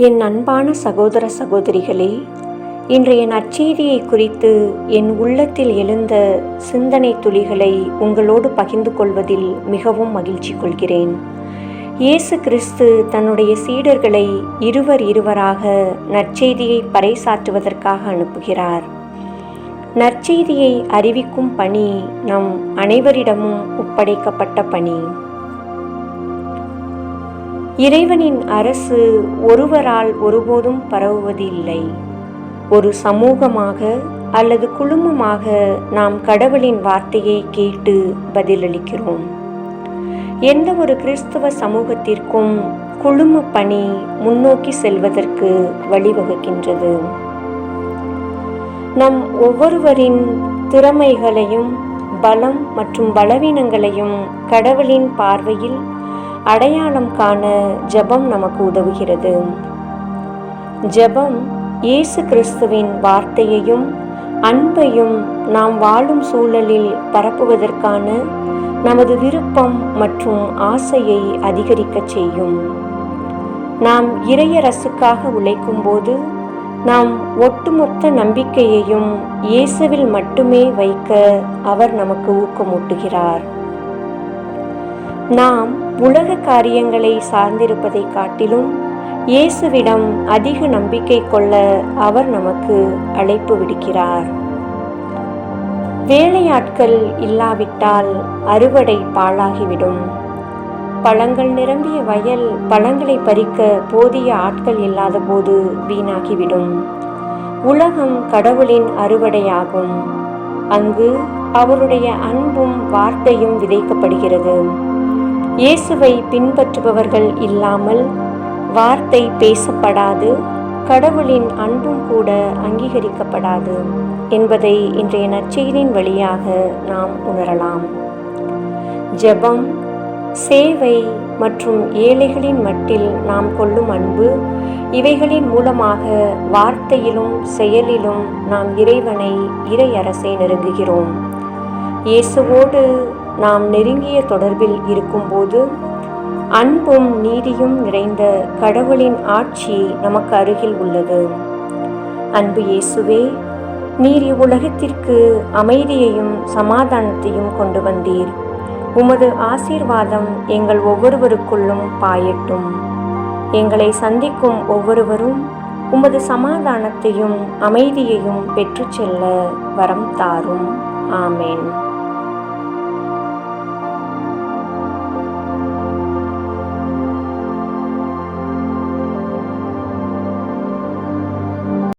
என் அன்பான சகோதர சகோதரிகளே, இன்றைய நற்செய்தியை குறித்து என் உள்ளத்தில் எழுந்த சிந்தனை துளிகளை உங்களோடு பகிர்ந்து கொள்வதில் மிகவும் மகிழ்ச்சி கொள்கிறேன். இயேசு கிறிஸ்து தன்னுடைய சீடர்களை இருவராக நற்செய்தியை பறைசாற்றுவதற்காக அனுப்புகிறார். நற்செய்தியை அறிவிக்கும் பணி நம் அனைவரிடமும் ஒப்படைக்கப்பட்ட பணி. இறைவனின் அரசு ஒருவரால் ஒருபோதும் பரவுவது இல்லை. ஒரு சமூகமாக அல்லது குழுமமாக நாம் கடவுளின் வார்த்தையை கேட்டு பதிலளிக்கிறோம். எந்த ஒரு கிறிஸ்தவ சமூகத்திற்கும் குழும பணி முன்னோக்கி செல்வதற்கு வழிவகுக்கின்றது. நம் ஒவ்வொருவரின் திறமைகளையும் பலம் மற்றும் பலவீனங்களையும் கடவுளின் பார்வையில் அடையாளம் காண ஜெபம் நமக்கு உதவுகிறது. ஜெபம் இயேசு கிறிஸ்துவின் வார்த்தையையும் அன்பையும் நாம் வாழும் சூழலில் பரப்புவதற்கான நமது விருப்பம் மற்றும் ஆசையை அதிகரிக்கச் செய்யும். நாம் இறையரசுக்காக உழைக்கும் போது நாம் ஒட்டுமொத்த நம்பிக்கையையும் இயேசுவில் மட்டுமே வைக்க அவர் நமக்கு ஊக்கமூட்டுகிறார். நாம் உலக காரியங்களை சார்ந்திருப்பதை காட்டிலும் இயேசுவிடம் அதிக நம்பிக்கை கொள்ள அவர் நமக்கு அழைப்பு விடுக்கிறார். வேலையாட்கள் இல்லாவிட்டால் அறுவடை பாழாகிவிடும். பழங்கள் நிரம்பிய வயல் பழங்களை பறிக்க போதிய ஆட்கள் இல்லாத போது வீணாகிவிடும். உலகம் கடவுளின் அறுவடையாகும். அங்கு அவருடைய அன்பும் வார்த்தையும் விதைக்கப்படுகிறது. இயேசுவை பின்பற்றுபவர்கள் இல்லாமல் வார்த்தை பேசப்படாது, கடவுளின் அன்பும் கூட அங்கீகரிக்கப்படாது என்பதை இன்றைய நற்செய்தியின் வழியாக நாம் உணரலாம். ஜெபம், சேவை மற்றும் ஏழைகளின் மட்டில் நாம் கொள்ளும் அன்பு, இவைகளின் மூலமாக வார்த்தையிலும் செயலிலும் நாம் இறையரசை நெருங்குகிறோம். இயேசுவோடு நாம் நெருங்கிய தொடர்பில் இருக்கும்போது அன்பும் நீதியும் நிறைந்த கடவுளின் ஆட்சி நமக்கு அருகில் உள்ளது. அன்பு இயேசுவே, நீர் இவ்வுலகத்திற்கு அமைதியையும் சமாதானத்தையும் கொண்டு வந்தீர். உமது ஆசீர்வாதம் எங்கள் ஒவ்வொருவருக்குள்ளும் பாயட்டும். எங்களை சந்திக்கும் ஒவ்வொருவரும் உமது சமாதானத்தையும் அமைதியையும் பெற்று செல்ல வரம் தாரும். ஆமேன்.